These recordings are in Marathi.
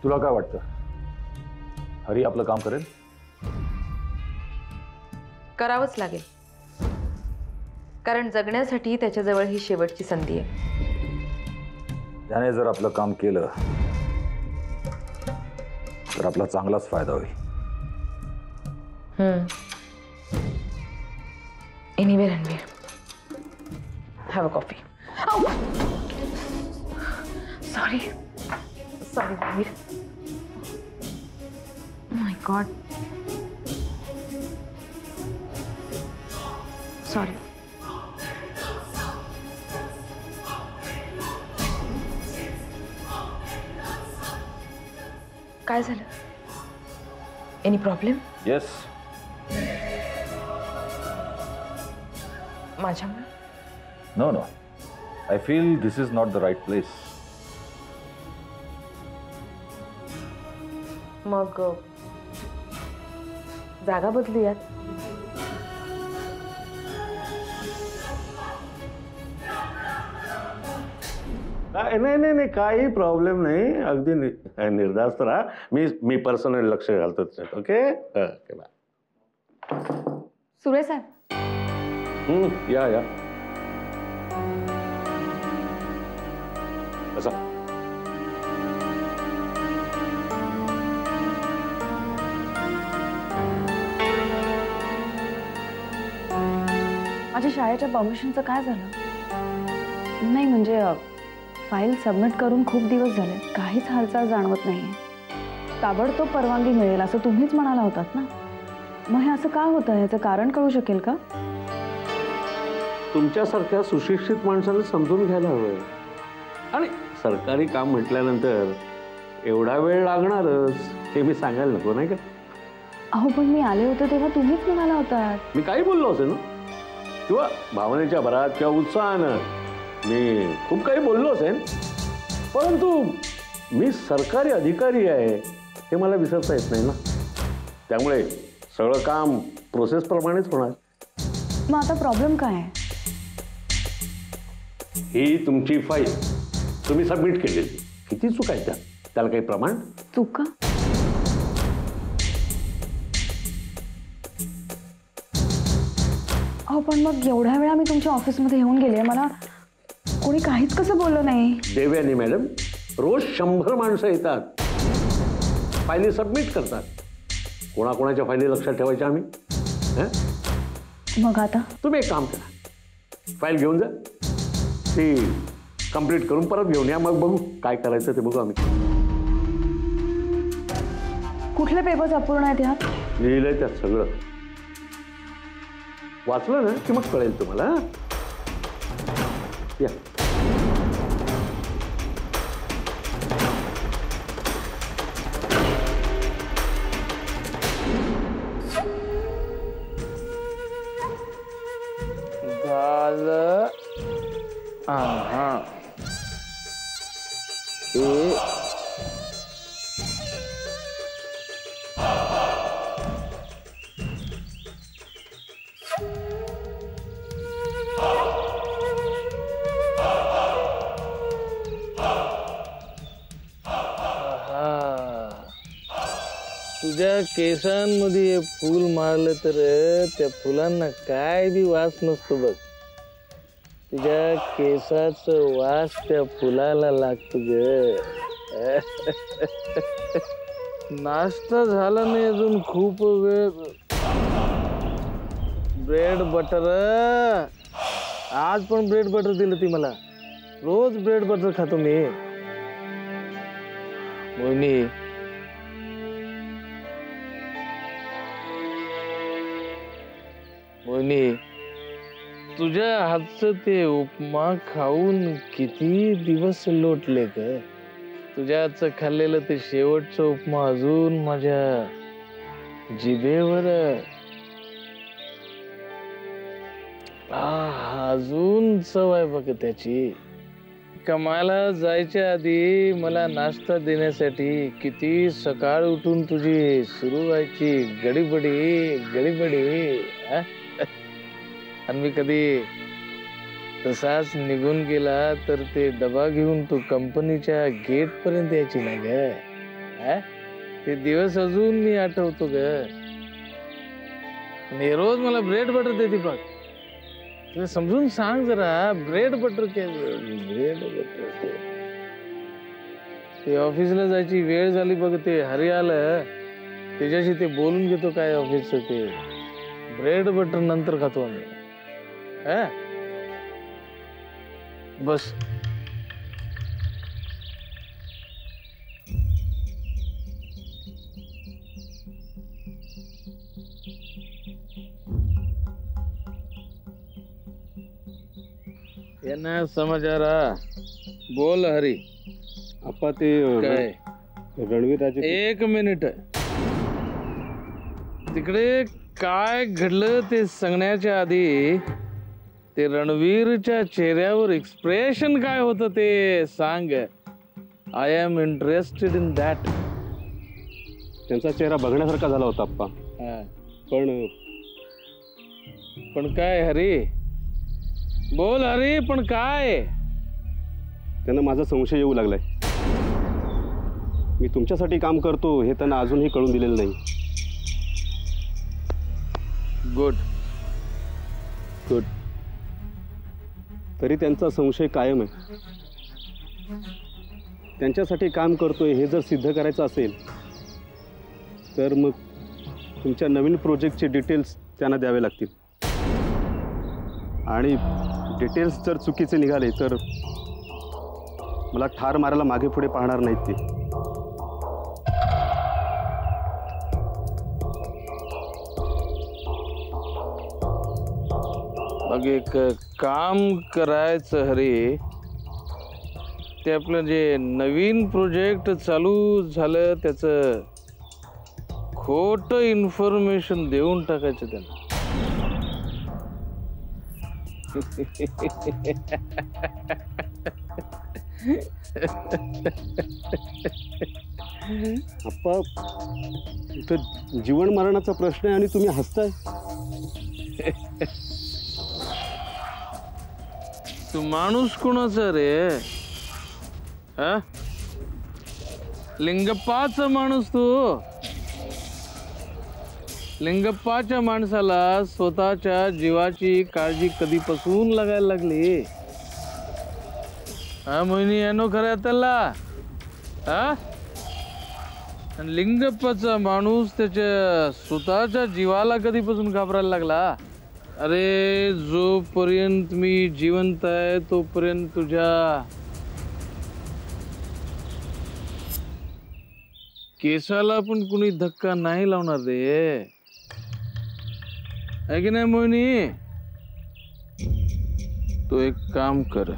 तुला काय वाटतं, हरी आपलं काम करेल? करावंच लागेल, कारण जगण्यासाठी त्याच्याजवळ ही शेवटची संधी आहे. त्याने जर आपलं काम केलं तर आपला चांगलाच फायदा होईल. Anyway Ranveer, have a coffee. Sorry sorry Ranveer. My god, sorry. काय झालं? Any problem? येस. माझ्यामुळे? No no, I feel this is not the right place. मग जागा बदलूयात. नाही नाही नाही, काही प्रॉब्लेम नाही. अगदी निर्धास्त राहा. मी पर्सनल लक्ष घालतो त्याच्यात. Okay okay, bye. सुरे साहेब. या या, बसा. माझ्या शाळेच्या परमिशनचं काय झालं? नाही म्हणजे फाईल सबमिट करून खूप दिवस झाले, काहीच हालचाल जाणवत नाहीये. ताबडतोब परवानगी मिळेल असं तुम्हीच म्हणाला होतात ना. मग हे असं का होतं, याचं कारण कळू शकेल का? तुमच्यासारख्या सुशिक्षित माणसाने समजून घ्यायला हवं. आणि सरकारी काम म्हटल्यानंतर एवढा वेळ लागणारच हे मी सांगायला नको, नाही का? अहो पण मी आले होते तेव्हा तुम्हीच म्हणाला होतात. मी काही बोललो असेल ना, किंवा भावनेच्या भरात किंवा उत्साहानं मी खूप काही बोललो असेल, परंतु मी सरकारी अधिकारी आहे हे मला विसरता येत नाही ना. त्यामुळे सगळं काम प्रोसेसप्रमाणेच होणार. मग आता प्रॉब्लेम काय आहे? ही तुमची फाईल तुम्ही सबमिट केलेली, किती चूक आहेत त्याला काही प्रमाण? चुका? अहो पण मग एवढ्या वेळा मी तुमच्या ऑफिसमध्ये येऊन गेले, मला कोणी काहीच कसं बोललं नाही. देवयानी मॅडम, रोज 100 माणसं येतात, फायली सबमिट करतात. कोणाकोणाच्या फायली लक्षात ठेवायच्या आम्ही? मग आता तुम्ही एक काम करा, फाईल घेऊन जा, ती कंप्लीट करून परत घेऊन या, मग बघू काय करायचं ते बघू आम्ही. कुठले पेपर्स अपूर्ण आहेत ह्यात? लिहिलंय त्यात सगळं. वाचलं ना की मग कळेल तुम्हाला. या. झालं. हा तुझ्या केसांमध्ये हे फूल मारलं तर त्या फुलांना काय बी वास नसतो बघ. तुझ्या केसाचं वास त्या फुलाला लागतो ग. नाश्ता झाला नाही अजून खूप वेळ. ब्रेड बटर, आज पण ब्रेड बटर दिलं ती मला. रोज ब्रेड बटर खातो मी. मोहिनी, मोहिनी, तुझ्या हातचं ते उपमा खाऊन किती दिवस लोटले ग. तुझ्या हातचं खाल्लेलं ते शेवटचं उपमा अजून माझ्या जिभेवर. अजून चव आहे बघ त्याची. कामाला जायच्या आधी मला नाश्ता देण्यासाठी किती सकाळ उठून तुझी सुरू व्हायची गडीबडी गडीबडी. आणि मी कधी तसाच निघून गेला तर ते डबा घेऊन तू कंपनीच्या गेट पर्यंत यायची ना ग. हा? ते दिवस अजून मी आठवतो ग. आणि रोज मला ब्रेड बटर देते बघ. तुला समजून सांग जरा, ब्रेड बटर ब्रेड बटर. ते ऑफिसला जायची वेळ झाली बघ, ते हरी आलं त्याच्याशी ते बोलून घेतो काय ऑफिसचं ते. ब्रेड बटर नंतर खातो आम्ही. हा बस. यांना समाचारा बोल हरी. आपा ते काय रणवीर राजे एक मिनिट. तिकडे काय घडलं ते सांगण्याच्या आधी ते रणवीरच्या चेहऱ्यावर एक्सप्रेशन काय होतं ते सांग. I am interested in that. त्यांचा चेहरा बघण्यासारखा झाला होता आप्पा. पण काय हरी, बोल हरी, पण काय? त्यांना माझा संशय येऊ लागलाय. मी तुमच्यासाठी काम करतो हे त्यांना अजूनही कळून दिलेलं नाही. Good good. तरी त्यांचा संशय कायम आहे. त्यांच्यासाठी काम करतोय हे जर सिद्ध करायचं असेल तर मग तुमच्या नवीन प्रोजेक्टचे डिटेल्स त्यांना द्यावे लागतील. आणि डिटेल्स जर चुकीचे निघाले तर मला ठार मारायला मागे पुढे पाहणार नाहीत ते. मग एक काम करायचं हरी, ते आपलं जे नवीन प्रोजेक्ट चालू झालं त्याचं खोटं इन्फॉर्मेशन देऊन टाकायचं त्यांना. आप्पा इथं जीवन मरणाचा प्रश्न आहे आणि तुम्ही हसताय. तू माणूस कोणाचा रे? हा, लिंगप्पाचा माणूस तू. लिंगप्पाच्या माणसाला स्वतःच्या जीवाची काळजी कधीपासून लागायला लागली? हा मोहिनी यानो खऱ्या त्याला. हा, आणि लिंगप्पाचा माणूस त्याच्या स्वतःच्या जीवाला कधीपासून घाबरायला लागला? अरे जोपर्यंत मी जिवंत आहे तोपर्यंत तुझ्या केसाला पण कुणी धक्का नाही लावणार रे. आहे की नाही मोहिनी? तो एक काम कर,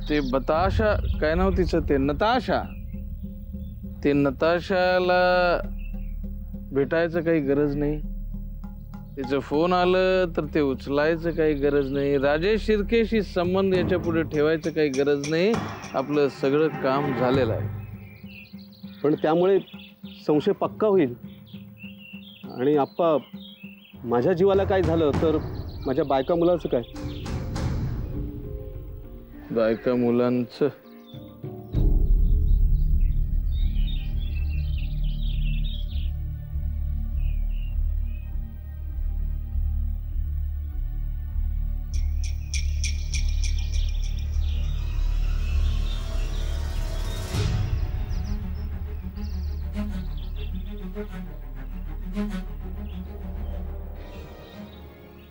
ते बताशा काय नाव तिचं, ते नताशा, ते नताशाला भेटायचं काही गरज नाही. तिचं फोन आलं तर ते उचलायचं काही गरज नाही. राजेश शिर्केशी संबंध याच्या पुढे ठेवायचं काही गरज नाही. आपलं सगळं काम झालेलं आहे. पण त्यामुळे संशय पक्का होईल. आणि आप्पा माझ्या जीवाला काय झालं तर माझ्या बायका मुलाचं काय? बायका मुलांचं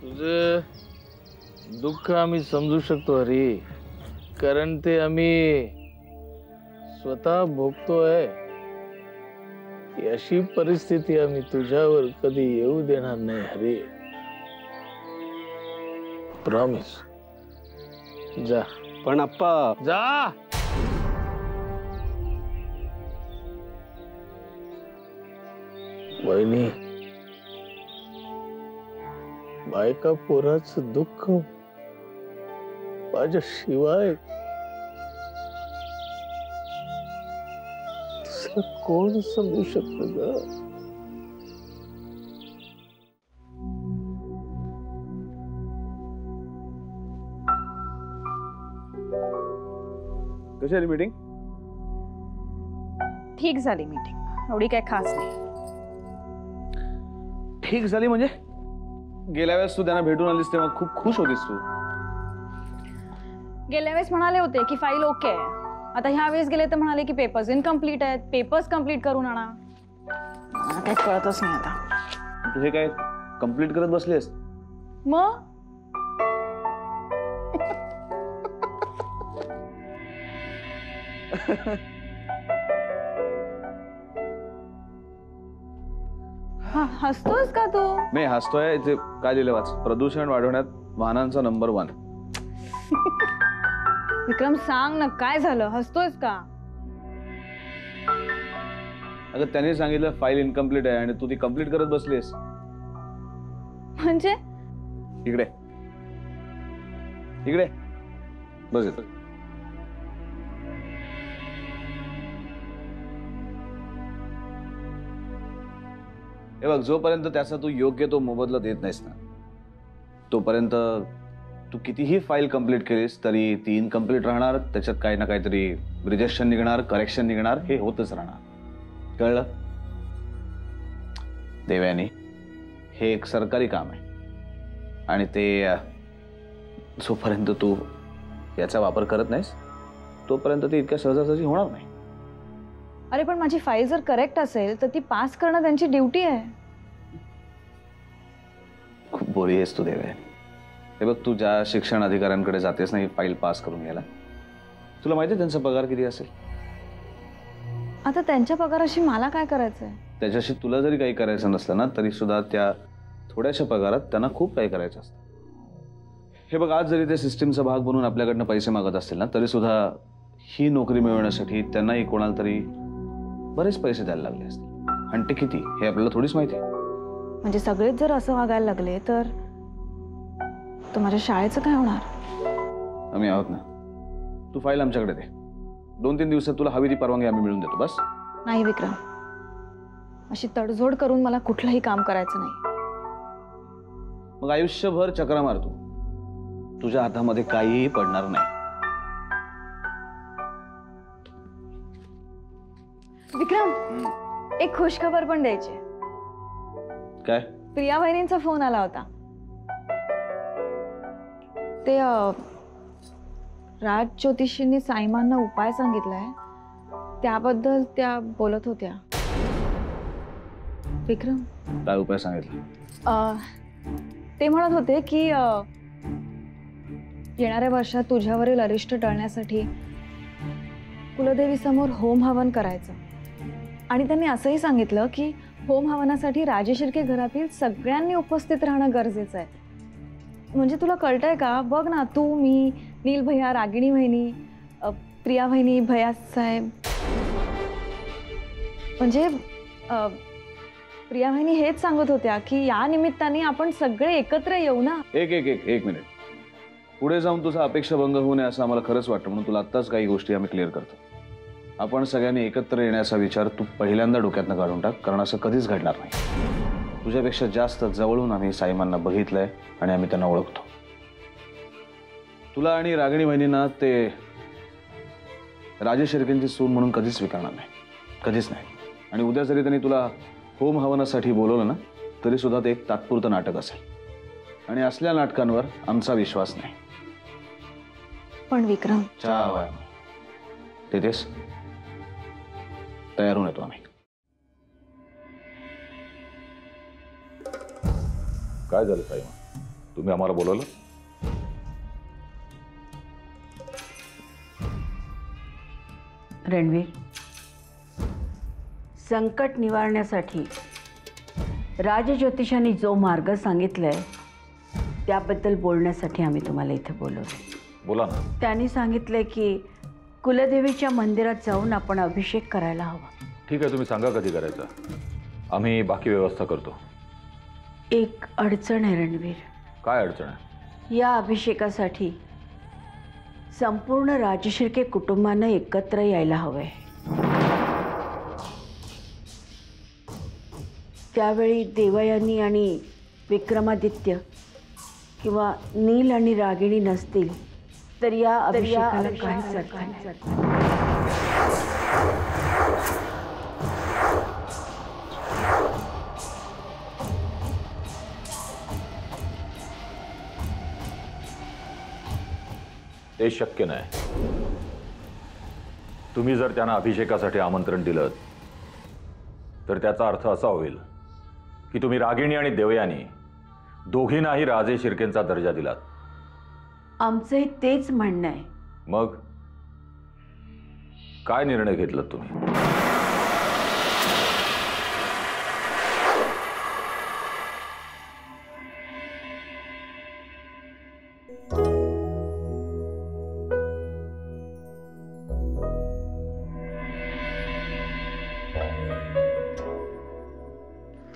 तुझं दुःख आम्ही समजू शकतो हरी, कारण ते आम्ही स्वतः भोगतोय. की अशी परिस्थिती आम्ही तुझ्यावर कधी येऊ देणार नाही हरी. प्रॉमिस. जा. पण आप्पा जा. वहिनी, बायका पोराचं दुःख माझ्या शिवाय दुसरं कोण समजू शकत ग? कशी आली मीटिंग? ठीक झाली मीटिंग, एवढी काही खास नाही. ठीक झाली म्हणजे? गेल्या वेळेस तू त्यांना भेटून आलीस तेव्हा खूप खुश होतीस तू. गेल्या वेळेस म्हणाले होते की फाईल ओके आहे, आता ह्या वेळेस गेले तर म्हणाले की पेपर्स इनकम्प्लीट आहेत, पेपर्स कम्प्लीट करून आणा. मला काही कळतच नाही आता. तू हे काय कम्प्लीट करत बसलीस? मग हसतोस का तू? मी हसतोय. इथे काय लिहिलं वाच. प्रदूषण वाढवण्यात वाहनांचा नंबर 1. विक्रम सांग ना काय झालं, हसतोयस का? अगं त्यांनी सांगितलं फाईल इनकम्प्लीट आहे आणि तू ती कम्प्लीट करत बसलीस. म्हणजे इकडे इकडे बस इथं. हे बघ, जोपर्यंत त्याचा तू योग्य तो मोबदला देत नाहीस ना, तोपर्यंत तू कितीही फाईल कंप्लीट केलीस तरी ती इनकम्प्लीट राहणार. त्याच्यात काही ना काहीतरी रिजेक्शन निघणार, करेक्शन निघणार, हे होतच राहणार. कळलं? देवयानी, हे एक सरकारी काम आहे आणि ते जोपर्यंत तू याचा वापर करत नाहीस तोपर्यंत ती इतक्या सहजासहजी होणार नाही. अरे पण माझी फाईल जर करेक्ट असेल तर ती पास करणं त्यांची ड्युटी आहे. खूप बोली आहेस तू देवयानी. हे बघ, तू ज्या शिक्षण अधिकाऱ्यांकडे जातेस ना ही फाईल पास करून घ्यायला, तुला माहिती आहे त्यांचा पगार किती असेल? आता त्यांच्या पगाराशी मला काय करायचंय? त्याच्याशी तुला जरी काही करायचं नसलं ना तरी सुद्धा त्या थोड्याशा पगारात त्यांना खूप काही करायचं असतं. हे बघ, आज जरी ते सिस्टीमचा भाग बनून आपल्याकडनं पैसे मागत असतील ना तरी सुद्धा ही नोकरी मिळवण्यासाठी त्यांनाही कोणाला तरी बरेच पैसे द्यायला लागले असतील. आणि ते किती हे आपल्याला थोडीच माहिती आहे. म्हणजे सगळेच जर असं वागायला लागले तर माझ्या शाळेचं काय होणार? आम्ही आहोत ना. तू फाईल आमच्याकडे दे. 2-3 दिवसात तुला हवी ती परवानगी आम्ही मिळवून देतो. बस. नाही विक्रम, अशी तडजोड करून मला कुठलंही काम करायचं नाही. मग आयुष्यभर चक्रा मारतो, तुझ्या हातामध्ये काहीही पडणार नाही. विक्रम, एक खुशखबर पण द्यायची. काय? प्रिया बहिणींचा फोन आला होता. ते राज ज्योतिषींनी साईमांना उपाय सांगितलाय त्याबद्दल त्या बोलत होत्या. विक्रम, काय उपाय सांगितला? ते म्हणत होते की येणाऱ्या वर्षात तुझ्यावरील अरिष्ट टळण्यासाठी कुलदेवी समोर होम हवन करायचं. आणि त्यांनी असंही सांगितलं की होम हवनासाठी राजे शिर्के घरातील सगळ्यांनी उपस्थित राहणं गरजेचं आहे. म्हणजे तुला कळतंय का? बघ ना, तू, मी, नील भैया, रागिणी वहिनी, प्रिया वहिनी, भैया साहेब, म्हणजे प्रिया वहिनी हेच सांगत होत्या की या निमित्ताने आपण सगळे एकत्र येऊ ना. एक मिनिट. पुढे जाऊन तुझा अपेक्षाभंग होऊ नये असं आम्हाला खरंच वाटतं, म्हणून तुला आत्ताच काही गोष्टी आम्ही क्लिअर करतो. आपण सगळ्यांनी एकत्र येण्याचा विचार तू पहिल्यांदा डोक्यातनं काढून टाक, कारण असं कधीच घडणार नाही. तुझ्यापेक्षा जास्त जवळून आम्ही साईमांना बघितलंय आणि आम्ही त्यांना ओळखतो. तुला आणि रागिणी वहिनींना ते राजे शिर्केंची सून म्हणून कधीच स्वीकारणार नाही, कधीच नाही. आणि उद्या जरी त्यांनी तुला होम हवनासाठी बोलवलं ना तरी सुद्धा ते एक तात्पुरतं नाटक असेल आणि असल्या नाटकांवर आमचा विश्वास नाही. पण विक्रम, तिथेच तयार होऊन येतो आम्ही. काय झालं साईमा? तुम्ही आम्हाला बोलवलं? रणवीर, संकट निवारण्यासाठी राजज्योतिषांनी जो मार्ग सांगितलाय त्याबद्दल बोलण्यासाठी आम्ही तुम्हाला इथे बोलवलं. बोला ना. त्यांनी सांगितलंय की कुलदेवीच्या मंदिरात जाऊन आपण अभिषेक करायला हवा. ठीक आहे, तुम्ही सांगा कधी करायचं, आम्ही बाकी व्यवस्था करतो. एक अडचण आहे रणवीर. काय अडचण आहे? या अभिषेकासाठी संपूर्ण राजशिर्के कुटुंबानं एकत्र यायला हवंय. त्यावेळी देवयानी आणि विक्रमादित्य किंवा नील आणि रागिणी नसतील तर या अभिषेकाला काहीच अर्थ नाही. ते शक्य नाही. तुम्ही जर त्यांना अभिषेकासाठी आमंत्रण दिलं तर त्याचा अर्थ असा होईल की तुम्ही रागिणी आणि देवयानी दोघींनाही राजे शिर्केंचा दर्जा दिलात. आमचंही तेच म्हणणं आहे. मग काय निर्णय घेतलात तुम्ही?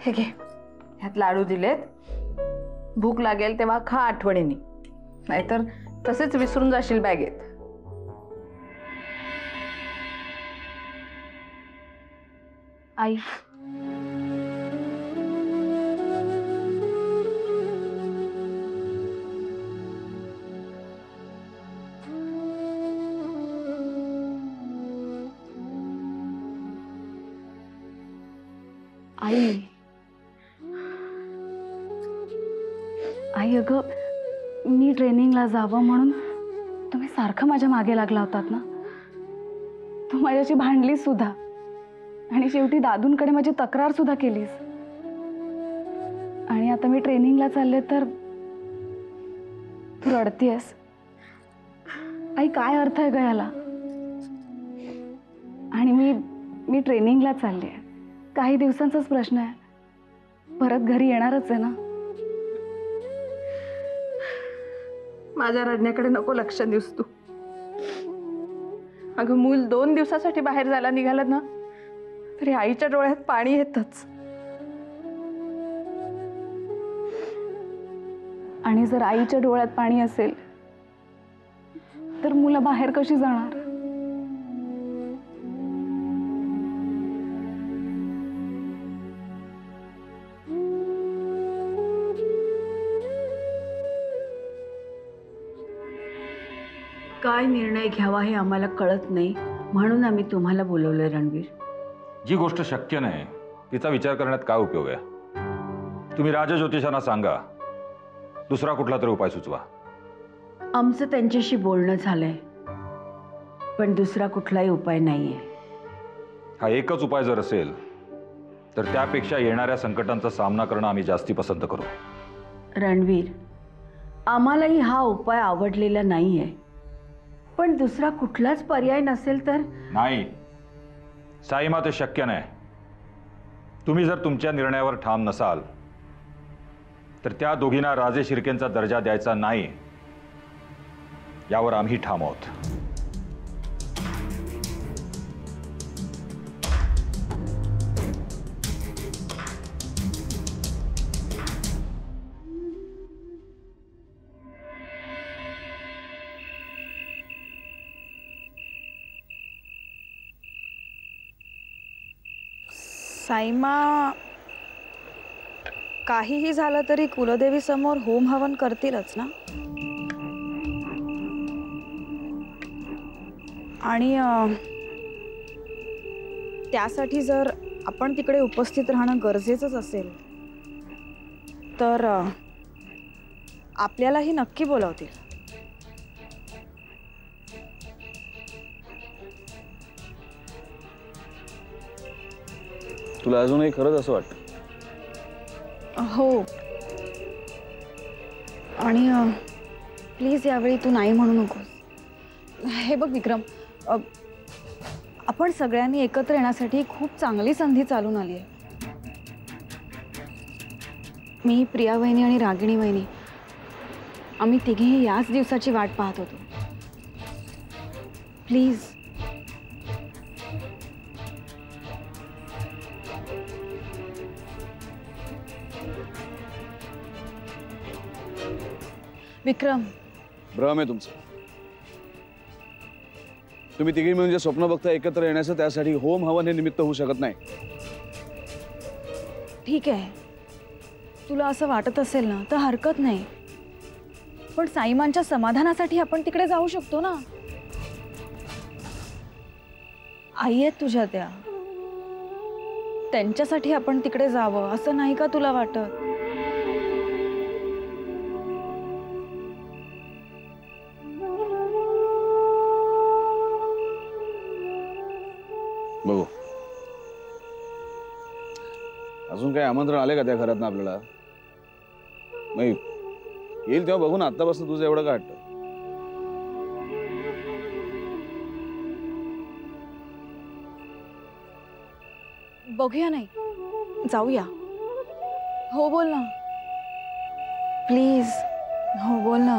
हे घे, ह्यात लाडू दिलेत. भूक लागेल तेव्हा खा आठवणीने, नाहीतर तसेच विसरून जाशील बॅगेत. आई, आई, आई अगं, मी ट्रेनिंगला जावं म्हणून तुम्ही सारखं माझ्या मागे लागला होतात ना. तू माझ्याशी भांडलीस सुद्धा आणि शेवटी दादूंकडे माझी तक्रार सुद्धा केलीस. आणि आता मी ट्रेनिंगला चालले तर तू रडतीयस. आई, काय अर्थ आहे ग याला? आणि मी ट्रेनिंगला चालली आहे. काही दिवसांचाच प्रश्न आहे, परत घरी येणारच आहे ना. माझ्या रडण्याकडे नको लक्ष देऊस तू. अगं, मूल 2 दिवसासाठी बाहेर जायला निघालं ना तरी आईच्या डोळ्यात पाणी येतच. आणि जर आईच्या डोळ्यात पाणी असेल तर मुलं बाहेर कशी जाणार? काय निर्णय घ्यावा हे आम्हाला कळत नाही, म्हणून आम्ही तुम्हाला बोलवलंय. रणवीर, जी गोष्ट शक्य नाही तिचा विचार करण्यात काय उपयोग आहे? तुम्ही राजज्योतिषांना सांगा, दुसरा कुठला तरी उपाय सुचवा. आमचं त्यांच्याशी बोलणं झालंय, पण दुसरा कुठलाही उपाय नाहीये. हा एकच उपाय जर असेल तर त्यापेक्षा येणाऱ्या संकटांचा सामना करणं आम्ही जास्ती पसंत करू. रणवीर, आम्हालाही हा उपाय आवडलेला नाहीये, पण दुसरा कुठलाच पर्याय नसेल तर? नाही साईमा, ते शक्य नाही. तुम्ही जर तुमच्या निर्णयावर ठाम नसाल तर त्या दोघींना राजे शिर्केंचा दर्जा द्यायचा नाही यावर आम्ही ठाम आहोत. साईमा, काहीही झालं तरी कुलदेवी समोर होम हवन करतीलच ना. आणि त्यासाठी जर आपण तिकडे उपस्थित राहणं गरजेचंच असेल तर आपल्यालाही नक्की बोलावतील. तुला अजूनही खरंच असं वाटतं? हो. आणि प्लीज यावेळी तू नाही म्हणू नकोस. हे बघ विक्रम, आपण सगळ्यांनी एकत्र येण्यासाठी खूप चांगली संधी चालून आली आहे. मी, प्रिया वहिनी आणि रागिणी वहिनी आम्ही तिघेही याच दिवसाची वाट पाहत होतो. प्लीज. विक्रम, भ्रम आहे तुमचं. तुम्ही तिघी मिळून जे स्वप्न बघता एकत्र येण्याचं, त्यासाठी होम हवन हे निमित्त होऊ शकत नाही. ठीक आहे, तुला असं वाटत असेल ना तर हरकत नाही, पण साईमांच्या समाधानासाठी आपण तिकडे जाऊ शकतो ना. आई आहेत तुझ्या त्या, त्यांच्यासाठी आपण तिकडे जावं असं नाही का तुला वाटत? अजून काही आमंत्रण आले का त्या घरात ना आपल्याला? नाही येईल तेव्हा बघू ना, आत्तापासून तुझं एवढं का वाटतं? बघूया नाही, जाऊया. हो बोल ना प्लीज. हो बोल ना.